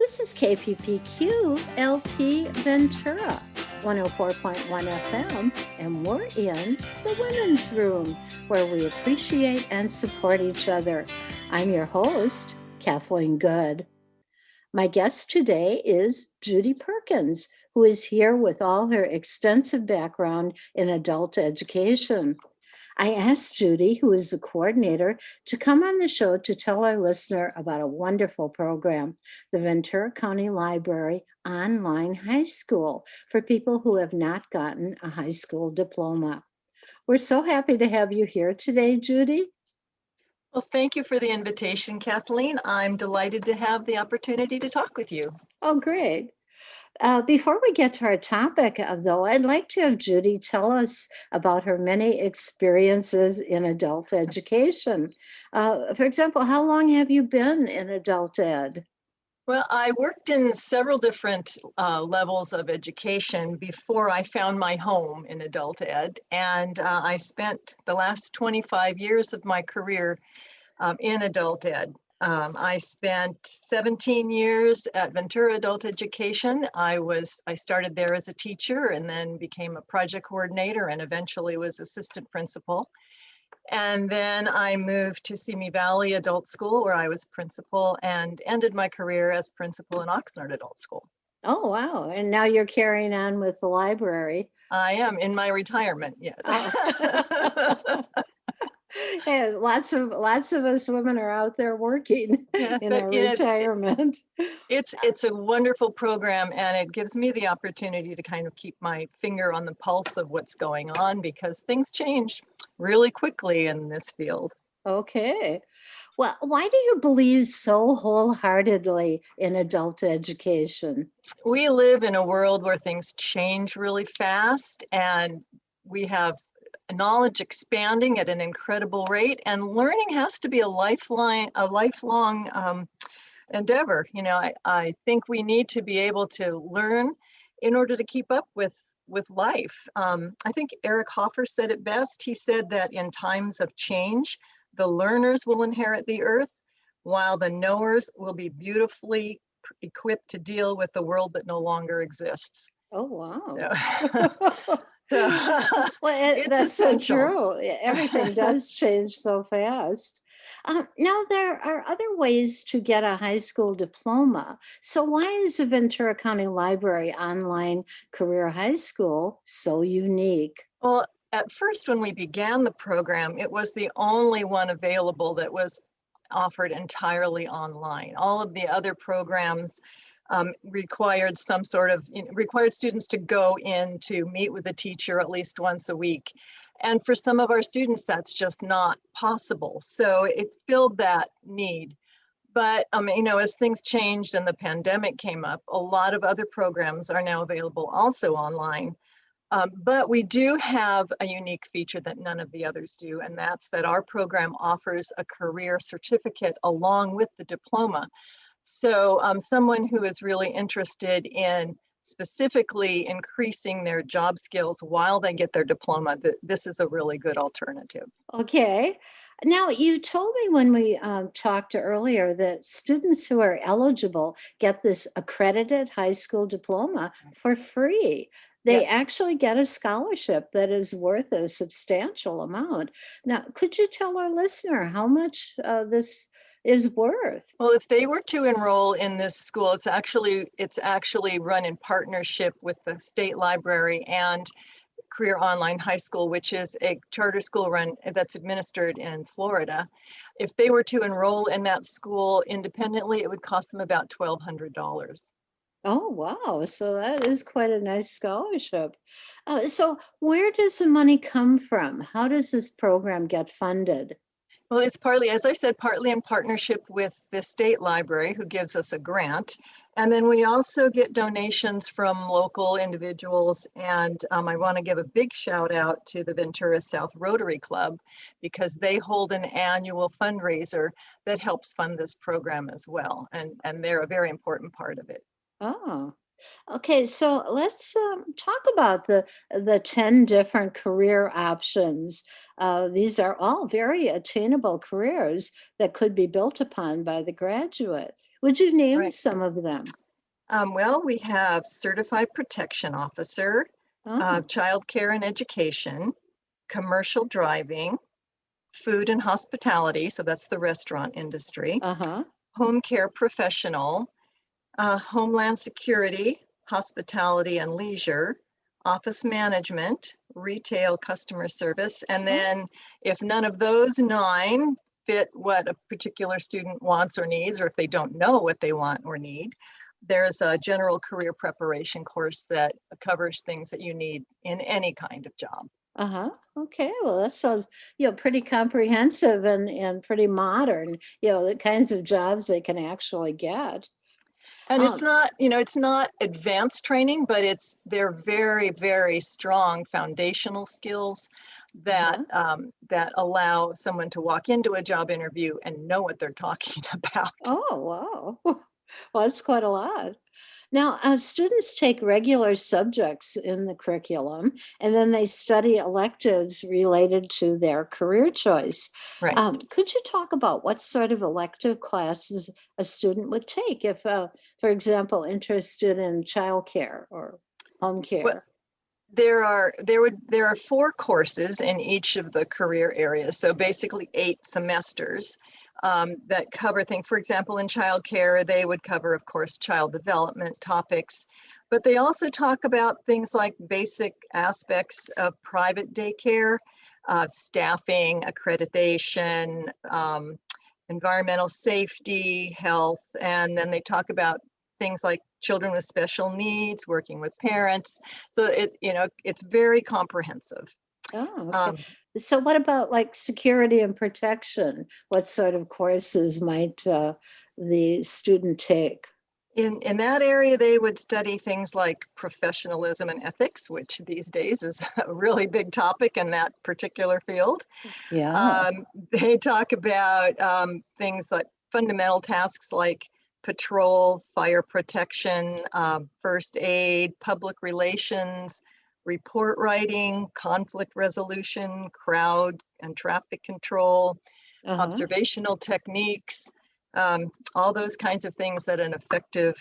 This is KPPQ LP Ventura, 104.1 FM, and we're in the Women's Room, where we appreciate and support each other. I'm your host, Kathleen Good. My guest today is Judy Perkins, who is here with all her extensive background in adult education. I asked Judy, who is the coordinator, to come on the show to tell our listener about a wonderful program, the Ventura County Library Online High School, for people who have not gotten a high school diploma. We're so happy to have you here today, Judy. Well, thank you for the invitation, Kathleen. I'm delighted to have the opportunity to talk with you. Oh, great. Before we get to our topic, though, I'd like to have Judy tell us about her many experiences in adult education. For example, how long have you been in adult ed? Well, I worked in several different levels of education before I found my home in adult ed, and I spent the last 25 years of my career in adult ed. I spent 17 years at Ventura Adult Education. I started there as a teacher and then became a project coordinator and eventually was assistant principal. And then I moved to Simi Valley Adult School, where I was principal, and ended my career as principal in Oxnard Adult School. Oh, wow. And now you're carrying on with the library. I am in my retirement, yes. Oh. Hey, lots of us women are out there working in our retirement. It's a wonderful program, and it gives me the opportunity to kind of keep my finger on the pulse of what's going on, because things change really quickly in this field. Okay. Well, why do you believe so wholeheartedly in adult education? We live in a world where things change really fast, and we have knowledge expanding at an incredible rate, and learning has to be a lifelong endeavor. You know, I think we need to be able to learn in order to keep up with life. I think Eric Hoffer said it best. He said that in times of change, the learners will inherit the earth, while the knowers will be beautifully equipped to deal with the world that no longer exists. Oh, wow. Well, that's so true. Everything does change so fast. Now, there are other ways to get a high school diploma. So why is the Ventura County Library Online Career High School so unique? Well, at first, when we began the program, it was the only one available that was offered entirely online. All of the other programs required required students to go in to meet with a teacher at least once a week. And for some of our students, that's just not possible. So it filled that need. But as things changed and the pandemic came up, a lot of other programs are now available also online. But we do have a unique feature that none of the others do, and that's that our program offers a career certificate along with the diploma. So someone who is really interested in specifically increasing their job skills while they get their diploma, this is a really good alternative. Okay. Now, you told me when we talked earlier that students who are eligible get this accredited high school diploma for free. They actually get a scholarship that is worth a substantial amount. Now, could you tell our listener how much this is worth? Well, if they were to enroll in this school, it's actually run in partnership with the state library and Career Online High School, which is a charter school that's administered in Florida. If they were to enroll in that school independently, it would cost them about $1,200. Oh, wow. So that is quite a nice scholarship. So where does the money come from? How does this program get funded? Well, it's partly, as I said, partly in partnership with the state library, who gives us a grant. And then we also get donations from local individuals. And I want to give a big shout out to the Ventura South Rotary Club, because they hold an annual fundraiser that helps fund this program as well. And they're a very important part of it. Oh, okay. So let's talk about the 10 different career options. These are all very attainable careers that could be built upon by the graduate. Would you name Right. some of them? Well, we have Certified Protection Officer, Oh, Child Care and Education, Commercial Driving, Food and Hospitality, so that's the restaurant industry, uh-huh. Home Care Professional, Homeland Security, Hospitality and Leisure, Office Management, Retail Customer Service, and Oh, then if none of those 9 fit what a particular student wants or needs, or if they don't know what they want or need, there's a general career preparation course that covers things that you need in any kind of job. uh-huh. Okay, well, that sounds, pretty comprehensive and pretty modern, the kinds of jobs they can actually get. And it's Um, not, it's not advanced training, but they're very, very strong foundational skills that uh-huh. that allow someone to walk into a job interview and know what they're talking about. Oh, wow. Well, that's quite a lot. Now, students take regular subjects in the curriculum and then they study electives related to their career choice. Right. Could you talk about what sort of elective classes a student would take if, for example, interested in childcare or home Well, care? there are 4 courses in each of the career areas, so basically 8 semesters that cover things. For example, in childcare, they would cover, of course, child development topics, but they also talk about things like basic aspects of private daycare, staffing, accreditation, environmental safety, health, and then they talk about things like children with special needs, working with parents. So it's very comprehensive. Oh, okay. Um, So, what about like security and protection? What sort of courses might the student take? in that area, they would study things like professionalism and ethics, which these days is a really big topic in that particular field. Yeah. Um, they talk about things like fundamental tasks like patrol, fire protection, first aid, public relations, report writing, conflict resolution, crowd and traffic control, Uh-huh. observational techniques, all those kinds of things that an effective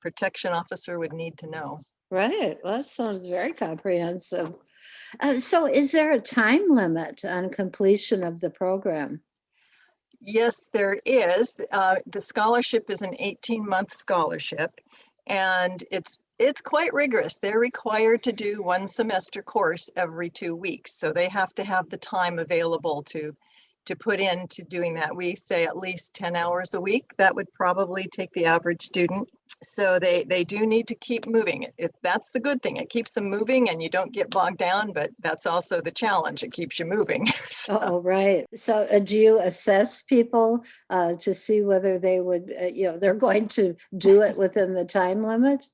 protection officer would need to know. Right. Well, that sounds very comprehensive. So, is there a time limit on completion of the program? Yes, there is. The scholarship is an 18-month scholarship, and it's quite rigorous. They're required to do 1 semester course every 2 weeks, so they have to have the time available to put into doing that. We say at least 10 hours a week. That would probably take the average student. So they do need to keep moving. That's the good thing. It keeps them moving and you don't get bogged down, but that's also the challenge. It keeps you moving. So, Oh, right. So, do you assess people to see whether they would, they're going to do it within the time limit?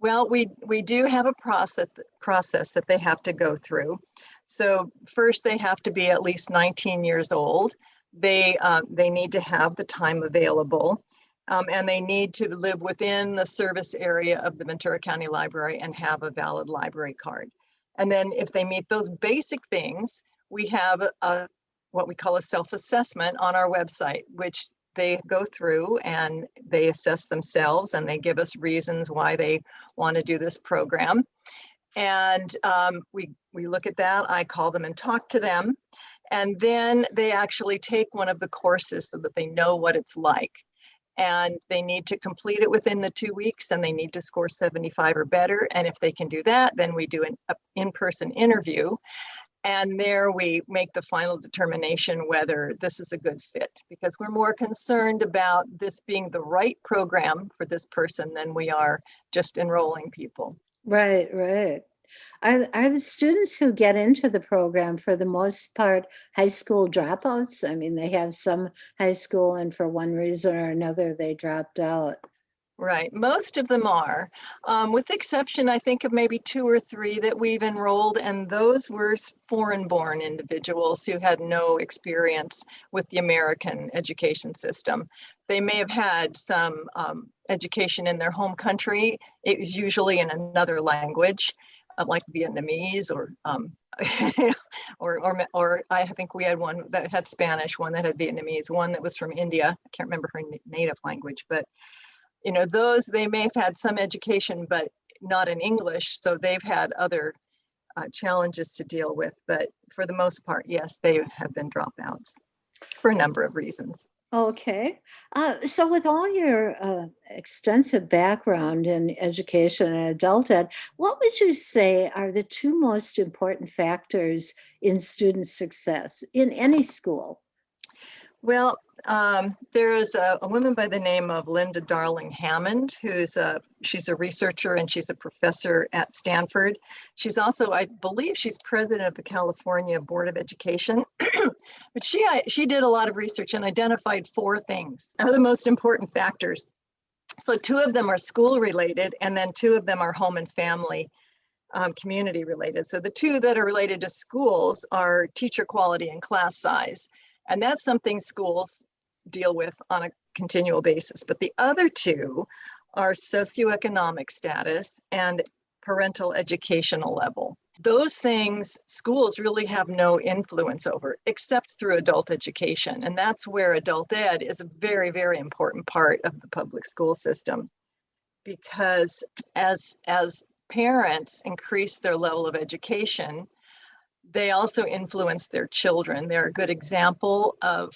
well, we do have a process that they have to go through. So first, they have to be at least 19 years old. They need to have the time available, and they need to live within the service area of the Ventura County Library and have a valid library card. And then, if they meet those basic things, we have what we call a self-assessment on our website, which they go through and they assess themselves and they give us reasons why they want to do this program. And we look at that. I call them and talk to them. And then they actually take one of the courses so that they know what it's like. And they need to complete it within the 2 weeks and they need to score 75 or better. And if they can do that, then we do an in-person interview. And there we make the final determination whether this is a good fit, because we're more concerned about this being the right program for this person than we are just enrolling people. Right, right. Are the students who get into the program for the most part high school dropouts? I mean, they have some high school and for one reason or another they dropped out. Right, most of them are, with the exception, I think, of maybe 2 or 3 that we've enrolled, and those were foreign-born individuals who had no experience with the American education system. They may have had some education in their home country. It was usually in another language, like Vietnamese or or I think we had one that had Spanish, one that had Vietnamese, one that was from India. I can't remember her native language, but those, they may have had some education, but not in English. So they've had other challenges to deal with. But for the most part, yes, they have been dropouts for a number of reasons. Okay. So with all your extensive background in education and adult ed, what would you say are the two most important factors in student success in any school? Well, there's a woman by the name of Linda Darling Hammond, she's a researcher and she's a professor at Stanford. She's also, I believe, she's president of the California Board of Education. But she did a lot of research and identified four things are the most important factors. So two of them are school related, and then two of them are home and family community related. So the two that are related to schools are teacher quality and class size. And that's something schools deal with on a continual basis. But the other two are socioeconomic status and parental educational level. Those things schools really have no influence over, except through adult education. And that's where adult ed is a very, very important part of the public school system. Because as parents increase their level of education, they also influence their children. They're a good example of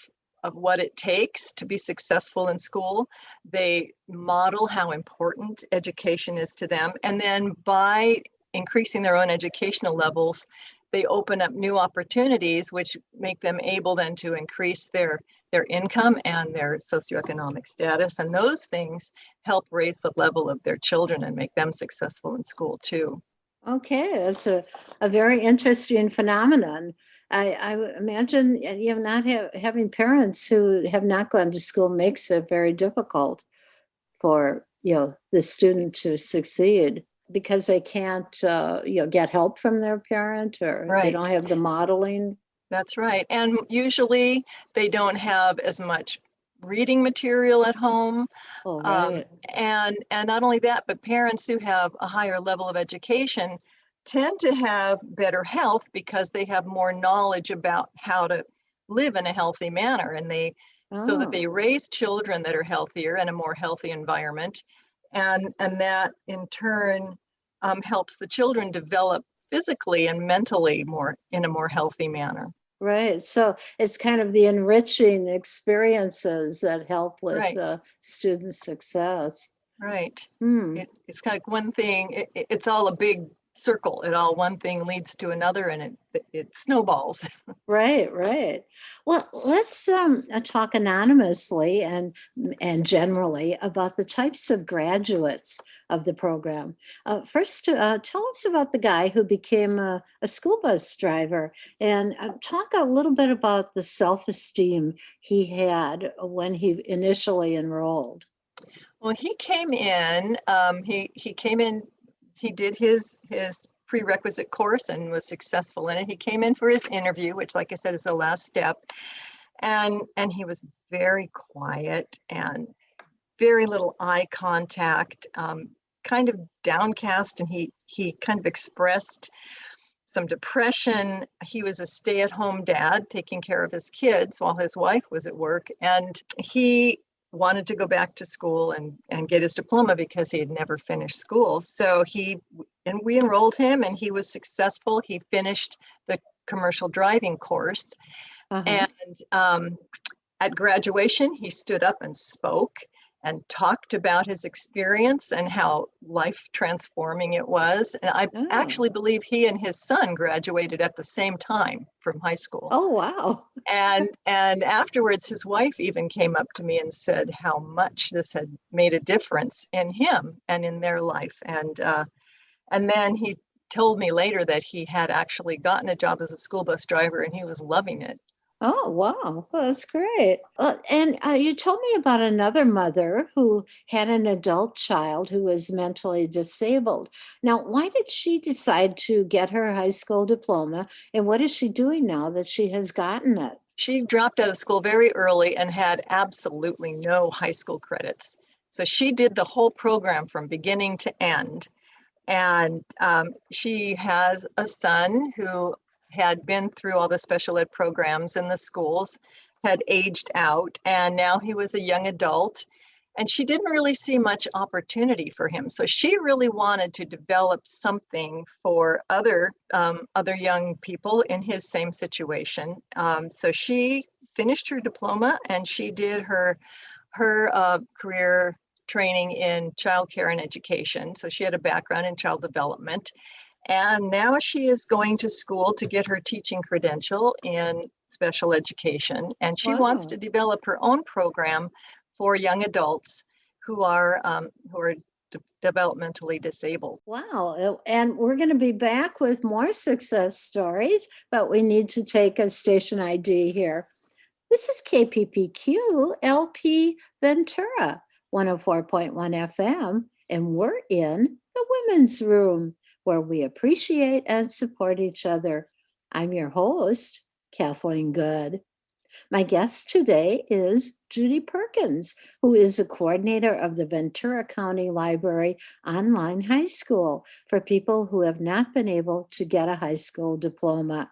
what it takes to be successful in school. They model how important education is to them. And then by increasing their own educational levels, they open up new opportunities, which make them able then to increase their income and their socioeconomic status. And those things help raise the level of their children and make them successful in school too. Okay, that's a very interesting phenomenon. I imagine not having parents who have not gone to school makes it very difficult for the student to succeed because they can't get help from their parent, or they don't Right. have the modeling. That's right. And usually they don't have as much reading material at home. Oh, Um, right. and not only that, but parents who have a higher level of education tend to have better health because they have more knowledge about how to live in a healthy manner. And so that Oh, they raise children that are healthier in a more healthy environment. And that in turn helps the children develop physically and mentally in a more healthy manner. right. So it's kind of the enriching experiences that help with Right, student success. right. Hmm. It's kind of like one thing, it's all a big circle. One thing leads to another and it snowballs. Right, right. Well, let's talk anonymously and generally about the types of graduates of the program. First, tell us about the guy who became a school bus driver, and talk a little bit about the self-esteem he had when he initially enrolled. Well, he came in, he came in, he did his prerequisite course and was successful in it. He came in for his interview, which, like I said, is the last step. And he was very quiet and very little eye contact, kind of downcast, and he kind of expressed some depression. He was a stay-at-home dad taking care of his kids while his wife was at work, and he wanted to go back to school and get his diploma because he had never finished school. So we enrolled him, and he was successful. He finished the commercial driving course, Uh-huh. and at graduation, he stood up and spoke and talked about his experience and how life transforming it was. And I Oh. actually believe he and his son graduated at the same time from high school. Oh, wow. And afterwards, his wife even came up to me and said how much this had made a difference in him and in their life. And then he told me later that he had actually gotten a job as a school bus driver and he was loving it. Oh, wow. Well, that's great. And you told me about another mother who had an adult child who was mentally disabled. Now, why did she decide to get her high school diploma? And what is she doing now that she has gotten it? She dropped out of school very early and had absolutely no high school credits. So she did the whole program from beginning to end. And she has a son who had been through all the special ed programs in the schools, had aged out, and now he was a young adult. And she didn't really see much opportunity for him. So she really wanted to develop something for other young people in his same situation. So she finished her diploma and she did her career training in childcare and education. So she had a background in child development. And now she is going to school to get her teaching credential in special education. And she wants to develop her own program for young adults who are developmentally disabled. Wow. And we're going to be back with more success stories, but we need to take a station ID here. This is KPPQ LP Ventura, 104.1 FM, and we're in the women's room where we appreciate and support each other. I'm your host, Kathleen Good. My guest today is Judy Perkins, who is the coordinator of the Ventura County Library Online High School for people who have not been able to get a high school diploma.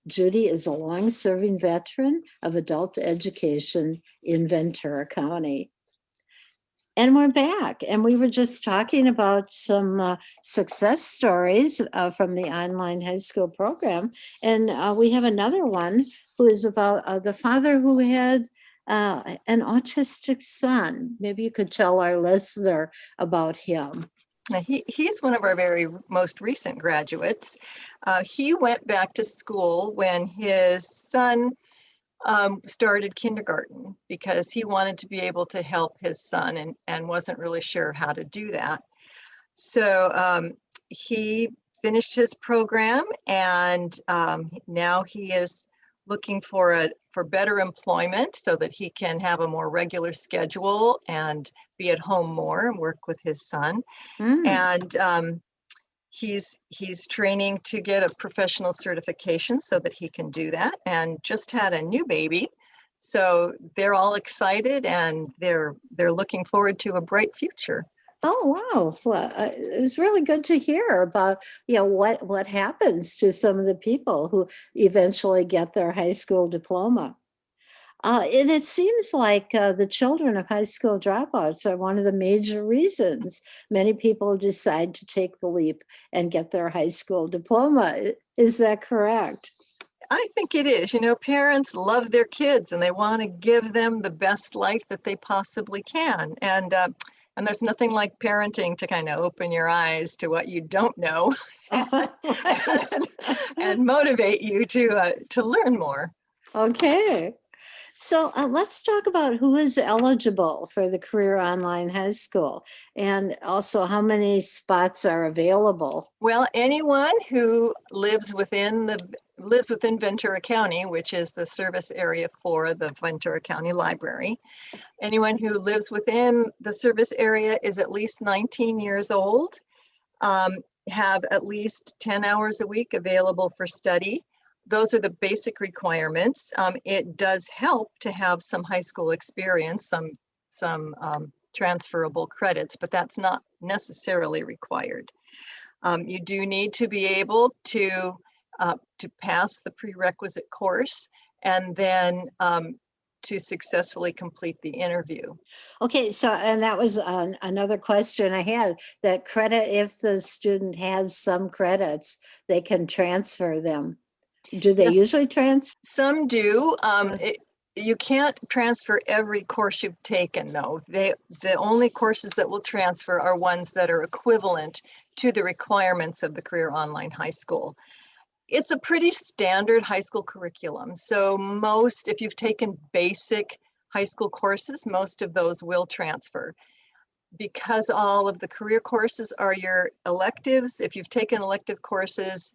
Judy is a long-serving veteran of adult education in Ventura County. And we're back, and we were just talking about some success stories from the online high school program. And we have another one who is about the father who had an autistic son. Maybe you could tell our listener about him. He's one of our very most recent graduates. He went back to school when his son started kindergarten because he wanted to be able to help his son and wasn't really sure how to do that. So he finished his program, and now he is looking for better employment so that he can have a more regular schedule and be at home more and work with his son. And he's training to get a professional certification so that he can do that, and just had a new baby. So they're all excited and they're looking forward to a bright future. Oh, wow. Well, it was really good to hear about, what happens to some of the people who eventually get their high school diploma. And it seems like the children of high school dropouts are one of the major reasons many people decide to take the leap and get their high school diploma. Is that correct? I think it is. Parents love their kids and they want to give them the best life that they possibly can. And there's nothing like parenting to kind of open your eyes to what you don't know and motivate you to learn more. Okay. So let's talk about who is eligible for the Career Online High School and also how many spots are available. Well, anyone who lives within Ventura County, which is the service area for the Ventura County Library. Anyone who lives within the service area is at least 19 years old, have at least 10 hours a week available for study. Those are the basic requirements. It does help to have some high school experience, some transferable credits, but that's not necessarily required. You do need to be able to pass the prerequisite course and then to successfully complete the interview. Okay, so, and that was another question I had, that credit, if the student has some credits, they can transfer them. Do they usually transfer? Some do. You can't transfer every course you've taken, though. The only courses that will transfer are ones that are equivalent to the requirements of the Career Online High School. It's a pretty standard high school curriculum. So if you've taken basic high school courses, most of those will transfer. Because all of the career courses are your electives, if you've taken elective courses,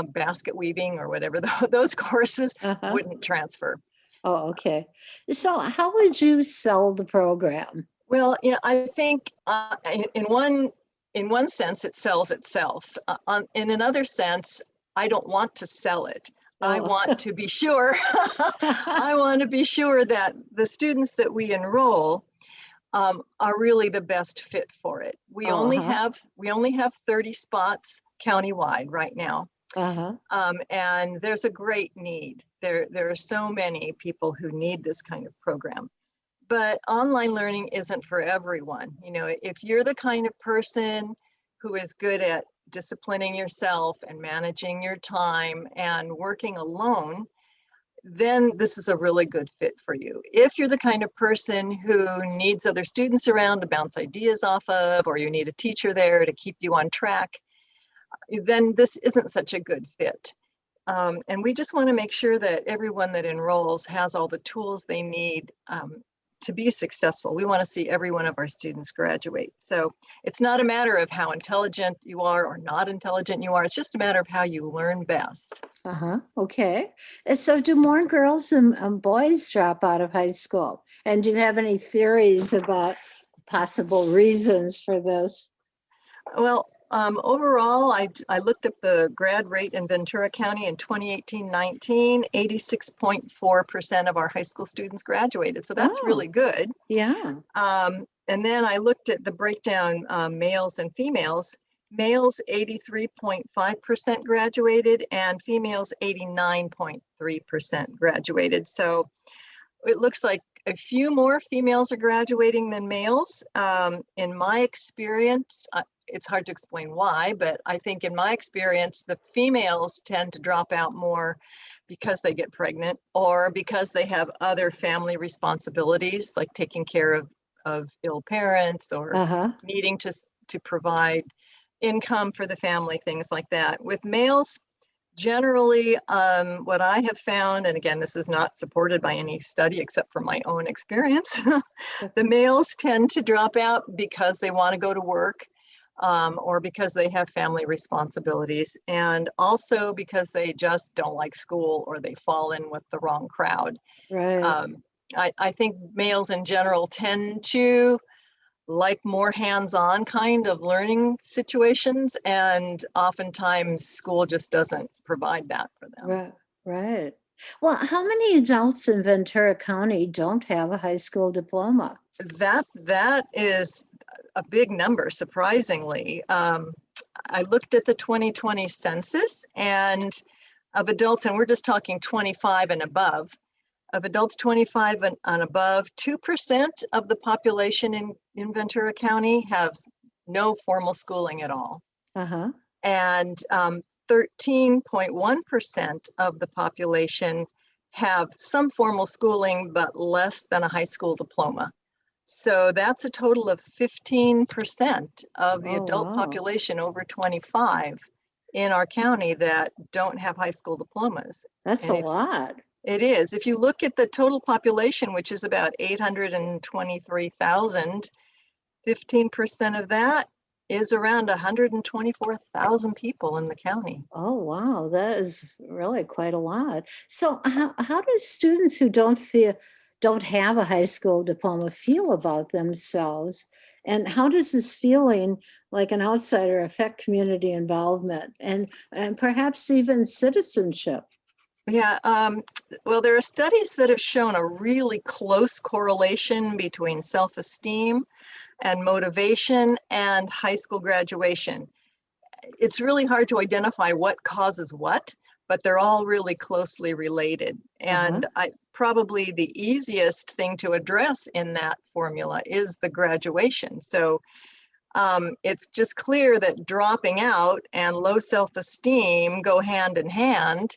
basket weaving or whatever, those courses wouldn't transfer. Oh, okay. So how would you sell the program? Well, I think in one sense, it sells itself. In another sense, I don't want to sell it. I want to be sure. I want to be sure that the students that we enroll are really the best fit for it. We only have 30 spots countywide right now. Uh-huh. And there's a great need. There are so many people who need this kind of program. But online learning isn't for everyone. You know, if you're the kind of person who is good at disciplining yourself and managing your time and working alone, then this is a really good fit for you. If you're the kind of person who needs other students around to bounce ideas off of, or you need a teacher there to keep you on track, then this isn't such a good fit. And we just want to make sure that everyone that enrolls has all the tools they need to be successful. We want to see every one of our students graduate. So it's not a matter of how intelligent you are or not intelligent you are. It's just a matter of how you learn best. Uh-huh. Okay. So do more girls and boys drop out of high school? And do you have any theories about possible reasons for this? Well, overall, I looked up the grad rate in Ventura County in 2018-19, 86.4% of our high school students graduated. So that's really Oh, good. yeah. And then I looked at the breakdown, males and females. Males 83.5% graduated and females 89.3% graduated. So it looks like a few more females are graduating than males. In my experience, it's hard to explain why, but I think in my experience, the females tend to drop out more because they get pregnant or because they have other family responsibilities, like taking care of ill parents or Uh-huh. needing to provide income for the family, things like that. With males, generally, what I have found, and again, this is not supported by any study except for my own experience, the males tend to drop out because they want to go to work or because they have family responsibilities, and also because they just don't like school or they fall in with the wrong crowd. Right. Um, I think males in general tend to like more hands-on kind of learning situations, and oftentimes school just doesn't provide that for them. Right. Right. Well, how many adults in Ventura County don't have a high school diploma? That is a big number, surprisingly. I looked at the 2020 census and of adults, and we're just talking 25 and above. Of adults 25 and above, 2% of the population in Ventura County have no formal schooling at all. Uh-huh. And 13.1% of the population have some formal schooling, but less than a high school diploma. So that's a total of 15% of the Oh, adult wow. population over 25 in our county that don't have high school diplomas. That's a And if lot. it is, if you look at the total population, which is about 823,000, 15% of that is around 124,000 people in the county. Oh, wow. That is really quite a lot. So how do students who don't have a high school diploma feel about themselves? And how does this feeling like an outsider affect community involvement and perhaps even citizenship? Yeah, well, there are studies that have shown a really close correlation between self-esteem and motivation and high school graduation. It's really hard to identify what causes what, but they're all really closely related. Uh-huh. And probably the easiest thing to address in that formula is the graduation. So it's just clear that dropping out and low self-esteem go hand in hand,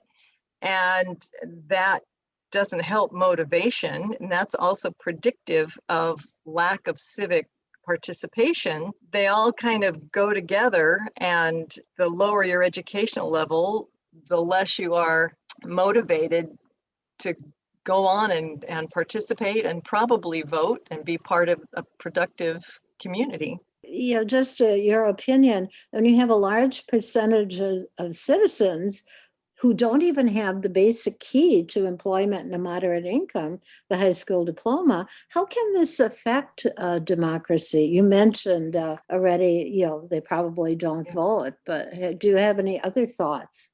and that doesn't help motivation. And that's also predictive of lack of civic participation. They all kind of go together, and the lower your educational level, the less you are motivated to go on and participate and probably vote and be part of a productive community. Just your opinion, when you have a large percentage of citizens who don't even have the basic key to employment and a moderate income, the high school diploma, how can this affect democracy? You mentioned already, they probably don't vote, but do you have any other thoughts?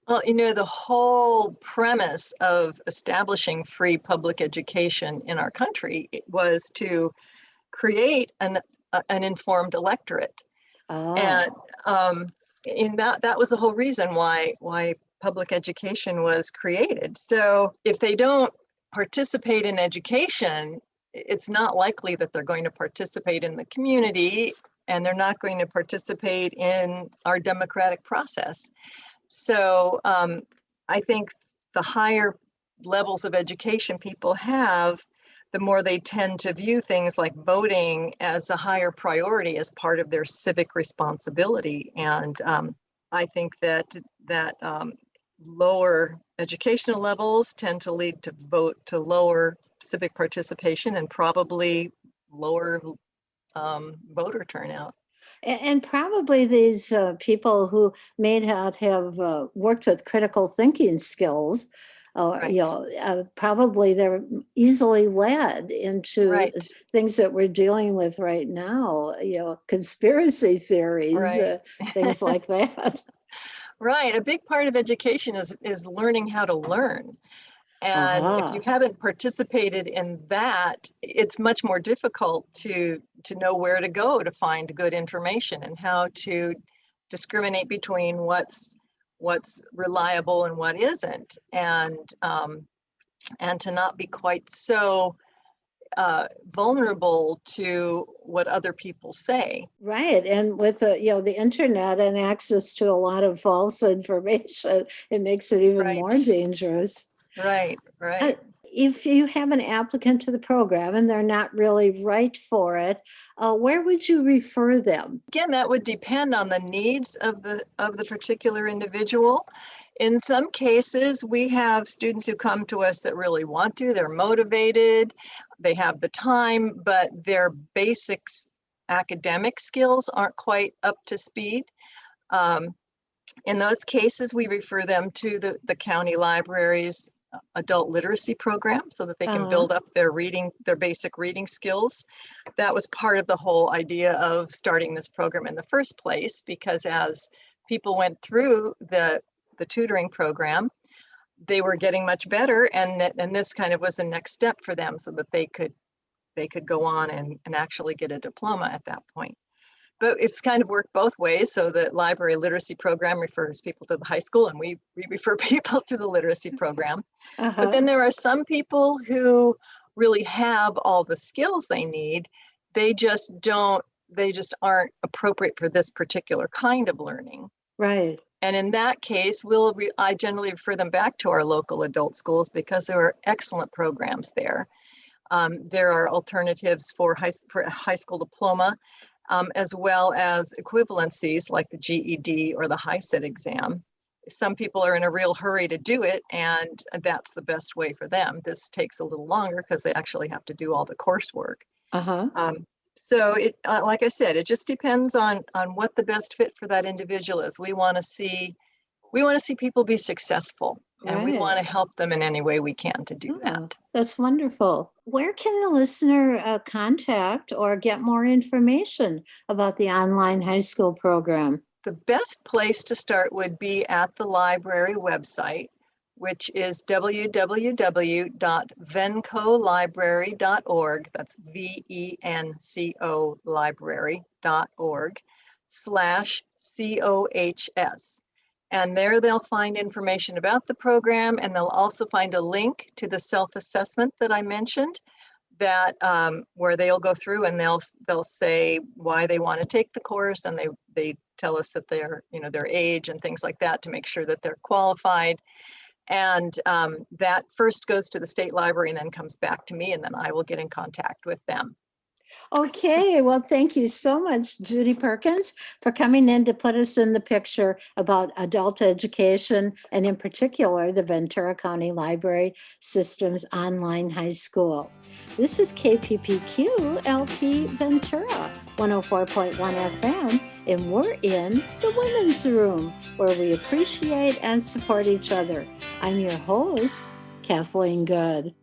Well, the whole premise of establishing free public education in our country was to create an informed electorate. And Oh, in that was the whole reason why public education was created. So if they don't participate in education, it's not likely that they're going to participate in the community, and they're not going to participate in our democratic process. So I think the higher levels of education people have, the more they tend to view things like voting as a higher priority, as part of their civic responsibility. And I think that lower educational levels tend to lead to lower civic participation and probably lower voter turnout. And probably these people who may not have worked with critical thinking skills, Right. probably they're easily led into Right. things that we're dealing with right now, conspiracy theories, Right. things like that. Right. A big part of education is learning how to learn. And if you Aha. haven't participated in that, it's much more difficult to know where to go to find good information, and how to discriminate between what's reliable and what isn't, and to not be quite so vulnerable to what other people say. Right. And with the internet and access to a lot of false information, it makes it even more Right. dangerous. Right. Uh, Right. if you have an applicant to the program and they're not really right for it, where would you refer them? Again, that would depend on the needs of the particular individual. In some cases, we have students who come to us that really want to, they're motivated, they have the time, but their basics academic skills aren't quite up to speed. In those cases, we refer them to the county library's adult literacy program, so that they can Uh-huh. build up their basic reading skills. That was part of the whole idea of starting this program in the first place, because as people went through the tutoring program, they were getting much better, and this kind of was the next step for them, so that they could go on and actually get a diploma at that point. But it's kind of worked both ways. So the library literacy program refers people to the high school, and we refer people to the literacy program. But Uh-huh. then there are some people who really have all the skills they need. They just aren't appropriate for this particular kind of learning. Right. And in that case, I generally refer them back to our local adult schools, because there are excellent programs there. There are alternatives for high school diploma, as well as equivalencies like the GED or the HiSET exam. Some people are in a real hurry to do it, and that's the best way for them. This takes a little longer because they actually have to do all the coursework. Uh-huh. So like I said, it just depends on what the best fit for that individual is. We want to see people be successful, and we want Right. to help them in any way we can to do Oh, that. that's wonderful. Where can the listener contact or get more information about the online high school program? The best place to start would be at the library website, which is www.vencolibrary.org. That's VENCO library.org/COHS. And there they'll find information about the program, and they'll also find a link to the self-assessment that I mentioned, that where they'll go through and they'll say why they want to take the course, and they tell us that their age and things like that, to make sure that they're qualified. And that first goes to the state library and then comes back to me, and then I will get in contact with them. Okay, well, thank you so much, Judy Perkins, for coming in to put us in the picture about adult education, and in particular, the Ventura County Library System's online high school. This is KPPQ LP Ventura, 104.1 FM, and we're in the women's room, where we appreciate and support each other. I'm your host, Kathleen Good.